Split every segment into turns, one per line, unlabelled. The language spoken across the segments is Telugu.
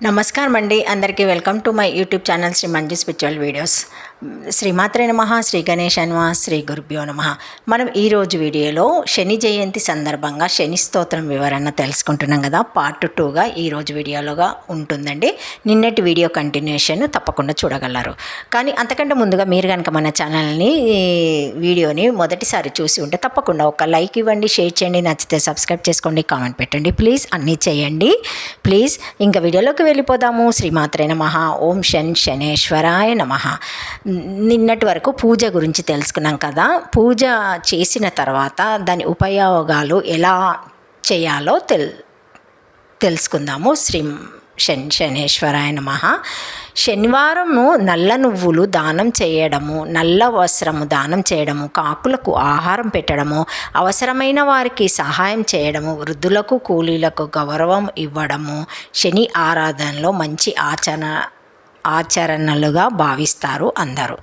నమస్కారం అండి. అందరికీ welcome to my YouTube channel Shri Manju spiritual videos. శ్రీమాత్రే నమః, శ్రీ గణేశాయ నమః, శ్రీ గురుభ్యో నమః. మనం ఈరోజు వీడియోలో శని జయంతి సందర్భంగా శని స్తోత్రం వివరణ తెలుసుకుంటున్నాం కదా. పార్ట్ 2గా ఈరోజు వీడియోలోగా ఉంటుందండి. నిన్నటి వీడియో కంటిన్యూషన్ తప్పకుండా చూడగలరు. కానీ అంతకంటే ముందుగా మీరు కనుక మన ఛానల్ని వీడియోని మొదటిసారి చూసి ఉంటే తప్పకుండా ఒక లైక్ ఇవ్వండి, షేర్ చేయండి, నచ్చితే సబ్స్క్రైబ్ చేసుకోండి, కామెంట్ పెట్టండి. ప్లీజ్ అన్నీ చేయండి ప్లీజ్. ఇంకా వీడియోలోకి వెళ్ళిపోదాము. శ్రీమాత్రే నమః. ఓం శనేశ్వరాయ నమః. నిన్నటి వరకు పూజ గురించి తెలుసుకున్నాం కదా. పూజ చేసిన తర్వాత దాని ఉపయోగాలు ఎలా చేయాలో తెలుసుకుందాము. శనేశ్వరాయ నమః. శనివారము నల్ల నువ్వులు దానం చేయడము, నల్ల వస్త్రము దానం చేయడము, కాకులకు ఆహారం పెట్టడము, అవసరమైన వారికి సహాయం చేయడము, వృద్ధులకు కూలీలకు గౌరవం ఇవ్వడము శని ఆరాధనలో మంచి ఆచరణలుగా భావిస్తారు అందరూ.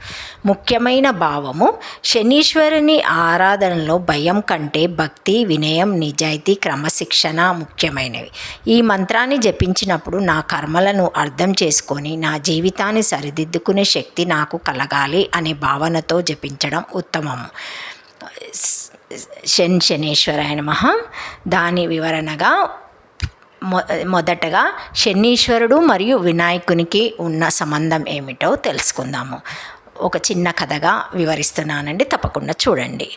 ముఖ్యమైన భావము: శనీశ్వరుని ఆరాధనలో భయం కంటే భక్తి, వినయం, నిజాయితీ, క్రమశిక్షణ ముఖ్యమైనవి. ఈ మంత్రాన్ని జపించినప్పుడు నా కర్మలను అర్థం చేసుకొని నా జీవితాన్ని సరిదిద్దుకునే శక్తి నాకు కలగాలి అనే భావనతో జపించడం ఉత్తమము. శనేశ్వరాయ నమః. దాని వివరణగా మొదటగా శనీశ్వరుడు మరియు వినాయకునికి ఉన్న సంబంధం ఏమిటో తెలుసుకుందాము. ఒక చిన్న కథగా వివరిస్తున్నానండి, తప్పకుండా చూడండి.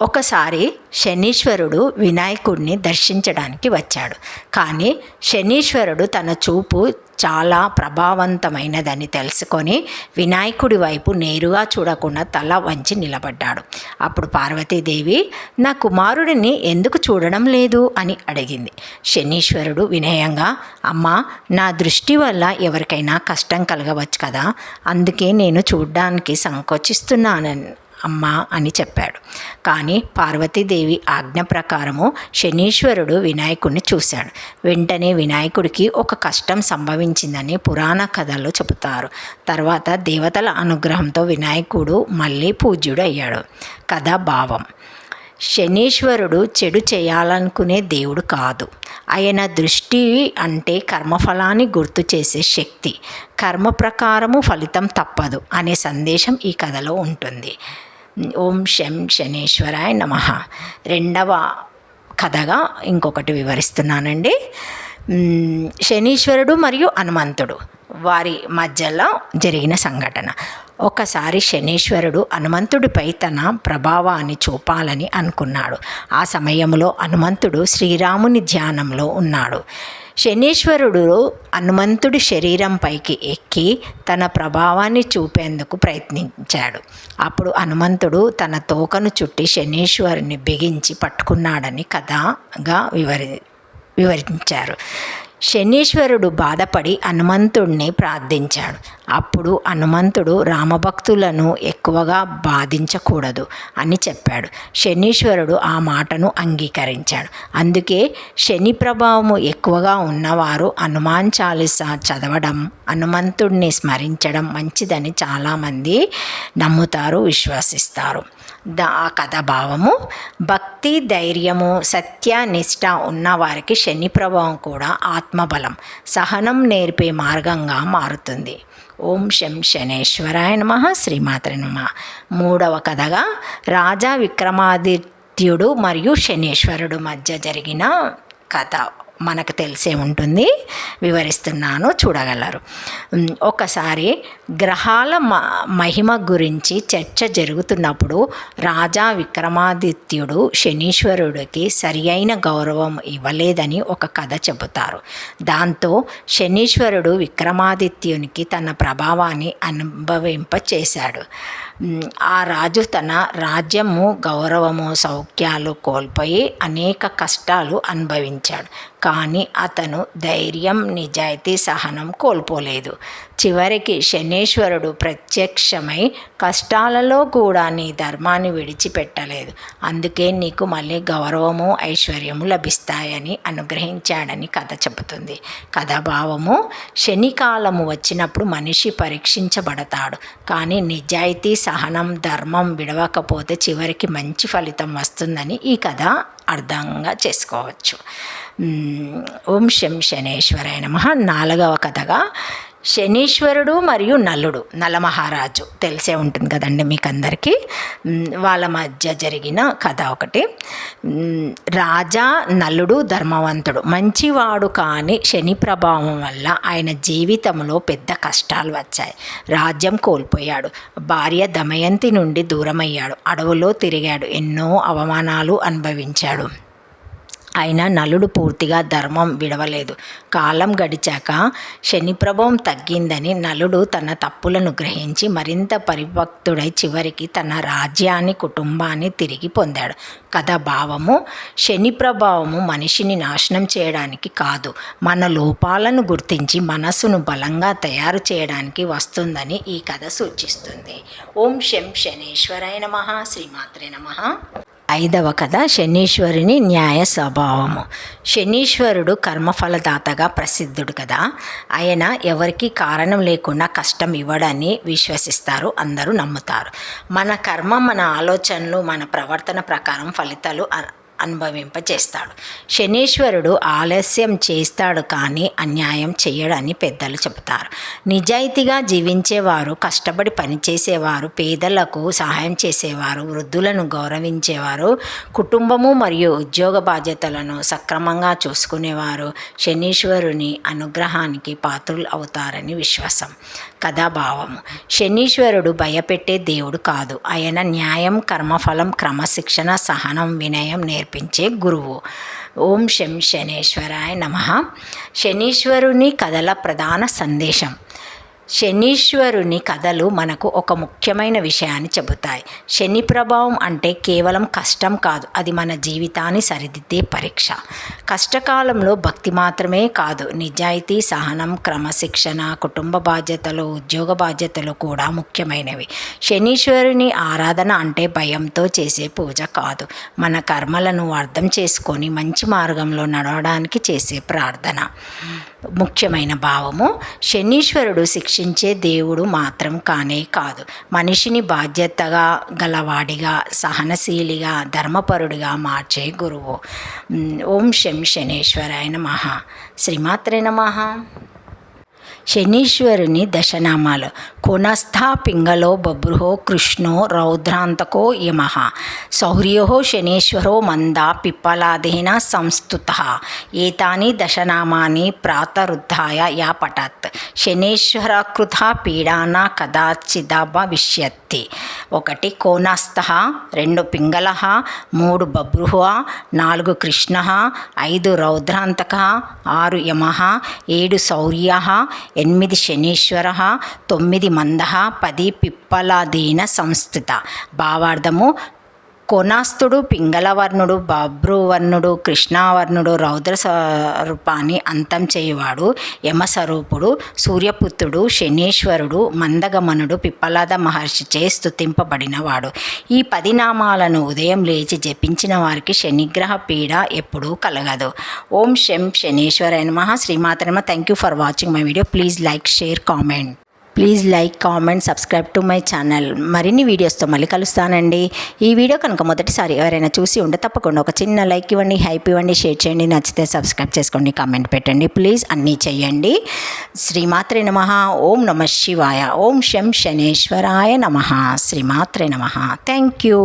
ఒకసారి శనీశ్వరుడు వినాయకుడిని దర్శించడానికి వచ్చాడు. కానీ శనీశ్వరుడు తన చూపు చాలా ప్రభావవంతమైనదని తెలుసుకొని వినాయకుడి వైపు నేరుగా చూడకుండా తల వంచి నిలబడ్డాడు. అప్పుడు పార్వతీదేవి, నా కుమారుడిని ఎందుకు చూడడం లేదు అని అడిగింది. శనీశ్వరుడు వినయంగా, అమ్మా, నా దృష్టి వల్ల ఎవరికైనా కష్టం కలగవచ్చు కదా, అందుకే నేను చూడ్డానికి సంకోచిస్తున్నానని అమ్మా అని చెప్పాడు. కానీ పార్వతీదేవి ఆజ్ఞ ప్రకారము శనీశ్వరుడు వినాయకుడిని చూశాడు. వెంటనే వినాయకుడికి ఒక కష్టం సంభవించిందని పురాణ కథలు చెబుతారు. తర్వాత దేవతల అనుగ్రహంతో వినాయకుడు మళ్ళీ పూజ్యుడు అయ్యాడు. కథా భావం: శనీశ్వరుడు చెడు చేయాలనుకునే దేవుడు కాదు. ఆయన దృష్టి అంటే కర్మఫలాన్ని గుర్తు చేసే శక్తి. కర్మ ప్రకారము ఫలితం తప్పదు అనే సందేశం ఈ కథలో ఉంటుంది. ఓం శనేశ్వరాయ నమః. రెండవ కథగా ఇంకొకటి వివరిస్తున్నానండి. శనీశ్వరుడు మరియు హనుమంతుడు వారి మధ్యలో జరిగిన సంఘటన. ఒకసారి శనీశ్వరుడు హనుమంతుడిపై తన ప్రభావాన్ని చూపాలని అనుకున్నాడు. ఆ సమయంలో హనుమంతుడు శ్రీరాముని ధ్యానంలో ఉన్నాడు. శనీశ్వరుడు హనుమంతుడి శరీరంపైకి ఎక్కి తన ప్రభావాన్ని చూపేందుకు ప్రయత్నించాడు. అప్పుడు హనుమంతుడు తన తోకను చుట్టి శనీశ్వరుని బిగించి పట్టుకున్నాడని కథగా వివరించారు. శనీశ్వరుడు బాధపడి హనుమంతుడిని ప్రార్థించాడు. అప్పుడు హనుమంతుడు రామభక్తులను ఎక్కువగా బాధించకూడదు అని చెప్పాడు. శనీశ్వరుడు ఆ మాటను అంగీకరించాడు. అందుకే శని ప్రభావము ఎక్కువగా ఉన్నవారు హనుమాన్ చాలీసా చదవడం, హనుమంతుడిని స్మరించడం మంచిదని చాలామంది నమ్ముతారు, విశ్వసిస్తారు. ఆ కథ భావము: భక్తి, ధైర్యము, సత్య, నిష్ఠ ఉన్నవారికి శని ప్రభావం కూడా ఆత్మబలం, సహనం నేర్పే మార్గంగా మారుతుంది. ఓం శనేశ్వరాయ నమః. శ్రీమాత్రే నమః. మూడవ కథగా రాజా విక్రమాదిత్యుడు మరియు శనీశ్వరుడు మధ్య జరిగిన కథ మనకు తెలిసే ఉంటుంది, వివరిస్తున్నాను, చూడగలరు. ఒకసారి గ్రహాల మహిమ గురించి చర్చ జరుగుతున్నప్పుడు రాజా విక్రమాదిత్యుడు శనీశ్వరుడికి సరి అయిన గౌరవం ఇవ్వలేదని ఒక కథ చెబుతారు. దాంతో శనీశ్వరుడు విక్రమాదిత్యునికి తన ప్రభావాన్ని అనుభవింపచేశాడు. ఆ రాజు తన రాజ్యము, గౌరవము, సౌఖ్యాలు కోల్పోయి అనేక కష్టాలు అనుభవించాడు. కానీ అతను ధైర్యం, నిజాయితీ, సహనం కోల్పోలేదు. చివరికి శనీశ్వరుడు ప్రత్యక్షమై కష్టాలలో కూడా నీ ధర్మాన్ని విడిచిపెట్టలేదు, అందుకే నీకు మళ్ళీ గౌరవము, ఐశ్వర్యము లభిస్తాయని అనుగ్రహించాడని కథ చెబుతుంది. కథాభావము: శనికాలము వచ్చినప్పుడు మనిషి పరీక్షించబడతాడు. కానీ నిజాయితీ, సహనం, ధర్మం విడవకపోతే చివరికి మంచి ఫలితం వస్తుందని ఈ కథ అర్థంగా చేసుకోవచ్చు. ఓం శం శనేశ్వరాయ నమః. 4వ కథగా శనీశ్వరుడు మరియు నలుడు, నలమహారాజు తెలిసే ఉంటుంది కదండి మీకు అందరికీ. వాళ్ళ మధ్య జరిగిన కథ ఒకటి. రాజా నలుడు ధర్మవంతుడు, మంచివాడు, కానీ శని ప్రభావం వల్ల ఆయన జీవితంలో పెద్ద కష్టాలు వచ్చాయి. రాజ్యం కోల్పోయాడు, భార్య దమయంతి నుండి దూరమయ్యాడు, అడవులో తిరిగాడు, ఎన్నో అవమానాలు అనుభవించాడు. అయినా నలుడు పూర్తిగా ధర్మం విడవలేదు. కాలం గడిచాక శని ప్రభావం తగ్గిందని నలుడు తన తప్పులను గ్రహించి మరింత పరిపక్తుడై చివరికి తన రాజ్యాన్ని, కుటుంబాన్ని తిరిగి పొందాడు. కథ భావము: శని ప్రభావము మనిషిని నాశనం చేయడానికి కాదు, మన లోపాలను గుర్తించి మనసును బలంగా తయారు చేయడానికి వస్తుందని ఈ కథ సూచిస్తుంది. ఓం శం శనేశ్వరాయ నమః. శ్రీమాత్రే నమః. 5వ కథ శనీశ్వరుని న్యాయ స్వభావము. శనీశ్వరుడు కర్మఫలదాతగా ప్రసిద్ధుడు కదా. ఆయన ఎవరికి కారణం లేకుండా కష్టం ఇవ్వడని విశ్వసిస్తారు, అందరూ నమ్ముతారు. మన కర్మ, మన ఆలోచనలు, మన ప్రవర్తన ప్రకారం ఫలితాలు అనుభవింపచేస్తాడు. శనీశ్వరుడు ఆలస్యం చేస్తాడు కానీ అన్యాయం చేయడని పెద్దలు చెబుతారు. నిజాయితీగా జీవించేవారు, కష్టపడి పనిచేసేవారు, పేదలకు సహాయం చేసేవారు, వృద్ధులను గౌరవించేవారు, కుటుంబము మరియు ఉద్యోగ బాధ్యతలను సక్రమంగా చూసుకునేవారు శనీశ్వరుని అనుగ్రహానికి పాత్రులు అవుతారని విశ్వాసం. కథాభావము: శనీశ్వరుడు భయపెట్టే దేవుడు కాదు, ఆయన న్యాయం, కర్మఫలం, క్రమశిక్షణ, సహనం, వినయం నేర్పించే గురువు. ఓం శం శనేశ్వరాయ నమః. శనీశ్వరుని కథల ప్రధాన సందేశం: శనీశ్వరుని కథలు మనకు ఒక ముఖ్యమైన విషయాన్ని చెబుతాయి. శని ప్రభావం అంటే కేవలం కష్టం కాదు, అది మన జీవితాన్ని సరిదిద్దే పరీక్ష. కష్టకాలంలో భక్తి మాత్రమే కాదు, నిజాయితీ, సహనం, క్రమశిక్షణ, కుటుంబ బాధ్యతలు, ఉద్యోగ బాధ్యతలు కూడా ముఖ్యమైనవి. శనీశ్వరుని ఆరాధన అంటే భయంతో చేసే పూజ కాదు, మన కర్మలను అర్థం చేసుకొని మంచి మార్గంలో నడవడానికి చేసే ప్రార్థన. ముఖ్యమైన భావము: శనీశ్వరుడు శిక్షించే దేవుడు మాత్రం కానే కాదు, మనిషిని బాధ్యతగా గలవాడిగా, సహనశీలిగా, ధర్మపరుడిగా మార్చే గురువు. ఓం శం శనేశ్వరాయ నమః. శ్రీమాత్రే నమః. శనీశ్వరుని దశనామాలు: కోనస్థ పింగళో బభ్రుహో కృష్ణో రౌద్రాంతకో యమః శౌర్యో శనీశ్వరో మందా పిప్పలాదేన సంస్తుతః ఏతాని దశనామాని ప్రాతరుద్ధాయ యా పఠత్ శనీశ్వరకృత పీడాన కదాచిదభవిష్యతి. 1 కోనస్థ, 2 పింగళ, 3 బభ్రుః, 4 కృష్ణః, 5 రౌద్రాంతకః, 6 యమః, 7 శౌర్యః, 8 శనీశ్వరః, 9 మందః, 10 పిప్పలాదీన సంస్థిత. భావార్థము: కోనాస్థుడు పింగళవర్ణుడు, బభ్రువర్ణుడు, కృష్ణావర్ణుడు, రౌద్ర స్వరూపాన్ని అంతం చేయువాడు, యమస్వరూపుడు, సూర్యపుత్రుడు, శనీశ్వరుడు, మందగమనుడు, పిప్పలాద మహర్షిచే స్తుతింపబడినవాడు. ఈ 10 నామాలను ఉదయం లేచి జపించిన వారికి శనిగ్రహ పీడ ఎప్పుడూ కలగదు. ఓం శం శనేశ్వరాయ నమః. శ్రీమాత్రే నమః. Thank you for watching my video. Please like, share, comment. Please like, comment, subscribe to my channel. మరిన్ని వీడియోస్తో మళ్ళీ కలుస్తానండి. ఈ వీడియో కనుక మొదటిసారి ఎవరైనా చూసి ఉంటే తప్పకుండా ఒక చిన్న లైక్ ఇవ్వండి, హైప్ ఇవ్వండి, షేర్ చేయండి, నచ్చితే సబ్స్క్రైబ్ చేసుకోండి, కామెంట్ పెట్టండి. ప్లీజ్ అన్నీ చెయ్యండి. శ్రీమాత్రే నమః. ఓం నమః శివాయ. ఓం శం శనేశ్వరాయ నమః. శ్రీమాత్రే నమః. Thank you.